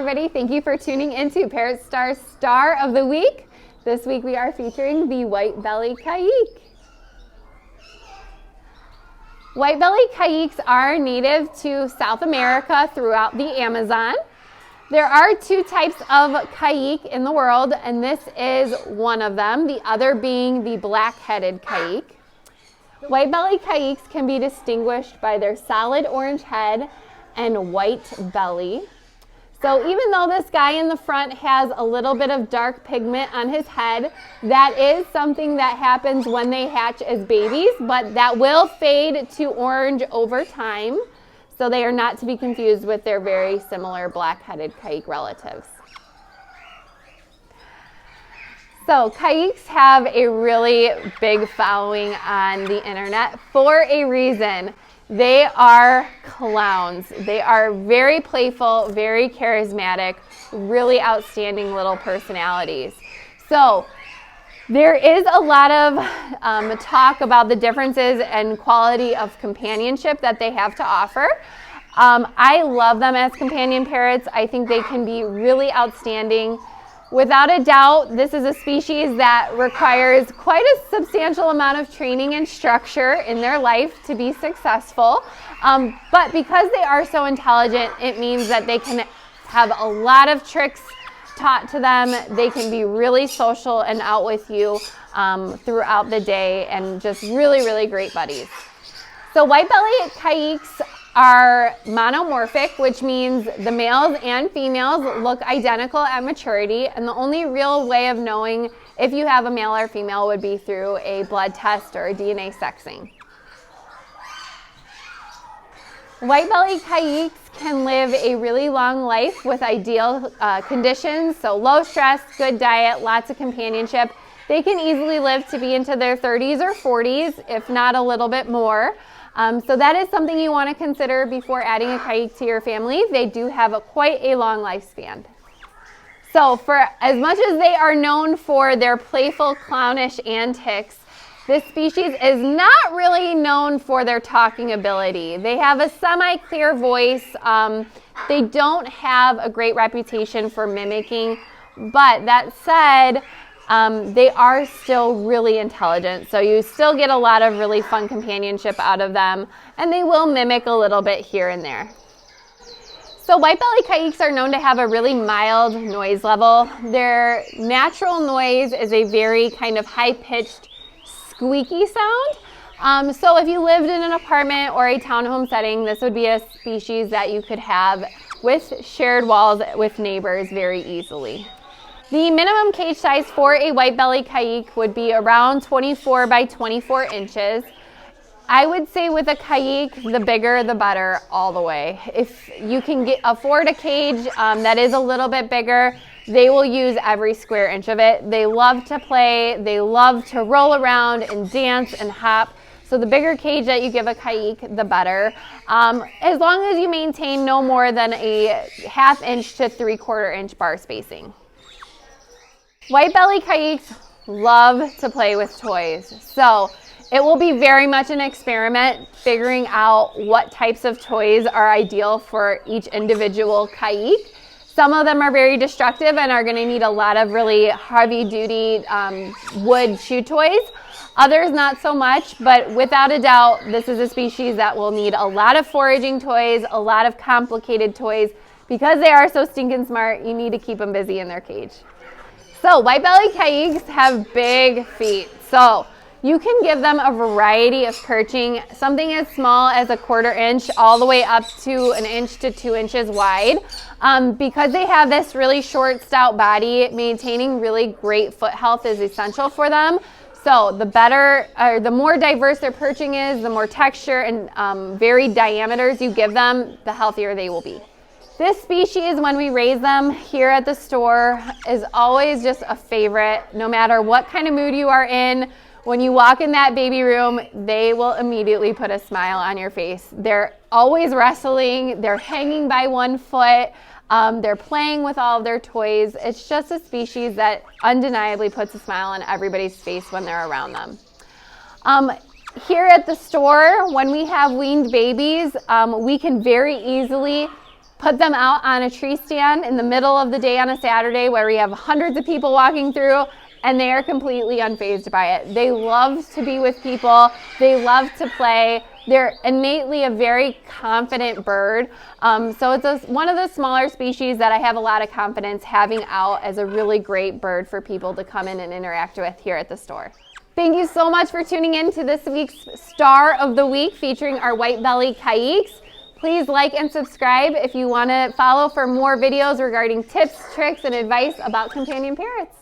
everybody. Thank you for tuning into Parrot Stars Star of the Week. This week we are featuring the White-Bellied Caique. White-Bellied Caiques are native to South America throughout the Amazon. There are two types of caique in the world, and this is one of them, the other being the black-headed caique. White-Bellied Caiques can be distinguished by their solid orange head and white belly. So even though this guy in the front has a little bit of dark pigment on his head, that is something that happens when they hatch as babies, but that will fade to orange over time. So they are not to be confused with their very similar black-headed caique relatives. So caiques have a really big following on the internet for a reason. They are clowns. They are very playful, very charismatic, really outstanding little personalities. So there is a lot of talk about the differences and quality of companionship that they have to offer. I love them as companion parrots. I think they can be really outstanding. Without a doubt, this is a species that requires quite a substantial amount of training and structure in their life to be successful. But because they are so intelligent, it means that they can have a lot of tricks taught to them. They can be really social and out with you throughout the day and just really, really great buddies. So White-Bellied Caiques are monomorphic, which means the males and females look identical at maturity, and the only real way of knowing if you have a male or female would be through a blood test or a DNA sexing. White-Bellied Caiques can live a really long life with ideal conditions, so low stress, good diet, lots of companionship. They can easily live to be into their 30s or 40s, if not a little bit more. So that is something you want to consider before adding a caique to your family. They do have quite a long lifespan. So for as much as they are known for their playful, clownish antics, this species is not really known for their talking ability. They have a semi-clear voice. They don't have a great reputation for mimicking, but that said, they are still really intelligent, so you still get a lot of really fun companionship out of them, and they will mimic a little bit here and there. So White-Bellied Caiques are known to have a really mild noise level. Their natural noise is a very kind of high-pitched, squeaky sound. So if you lived in an apartment or a townhome setting, this would be a species that you could have with shared walls with neighbors very easily. The minimum cage size for a White-Bellied Caique would be around 24 by 24 inches. I would say with a caique, the bigger the better all the way. If you can afford a cage that is a little bit bigger, they will use every square inch of it. They love to play, they love to roll around and dance and hop. So the bigger cage that you give a caique, the better. As long as you maintain no more than a 1/2 inch to 3/4 inch bar spacing. White-Bellied Caiques love to play with toys, so it will be very much an experiment figuring out what types of toys are ideal for each individual caique. Some of them are very destructive and are going to need a lot of really heavy-duty wood chew toys. Others not so much, but without a doubt, this is a species that will need a lot of foraging toys, a lot of complicated toys. Because they are so stinking smart, you need to keep them busy in their cage. So White-Bellied Caiques have big feet, so you can give them a variety of perching, something as small as 1/4 inch all the way up to 1 inch to 2 inches wide. Because they have this really short, stout body, maintaining really great foot health is essential for them. So the better, or the more diverse their perching is, the more texture and varied diameters you give them, the healthier they will be. This species, when we raise them here at the store, is always just a favorite. No matter what kind of mood you are in, when you walk in that baby room, they will immediately put a smile on your face. They're always wrestling, they're hanging by one foot, they're playing with all of their toys. It's just a species that undeniably puts a smile on everybody's face when they're around them. Here at the store, when we have weaned babies, we can very easily put them out on a tree stand in the middle of the day on a Saturday where we have hundreds of people walking through, and they are completely unfazed by it. They love to be with people. They love to play. They're innately a very confident bird. So it's one of the smaller species that I have a lot of confidence having out as a really great bird for people to come in and interact with here at the store. Thank you so much for tuning in to this week's Star of the Week featuring our White-Bellied Caiques. Please like and subscribe if you want to follow for more videos regarding tips, tricks, and advice about companion parrots.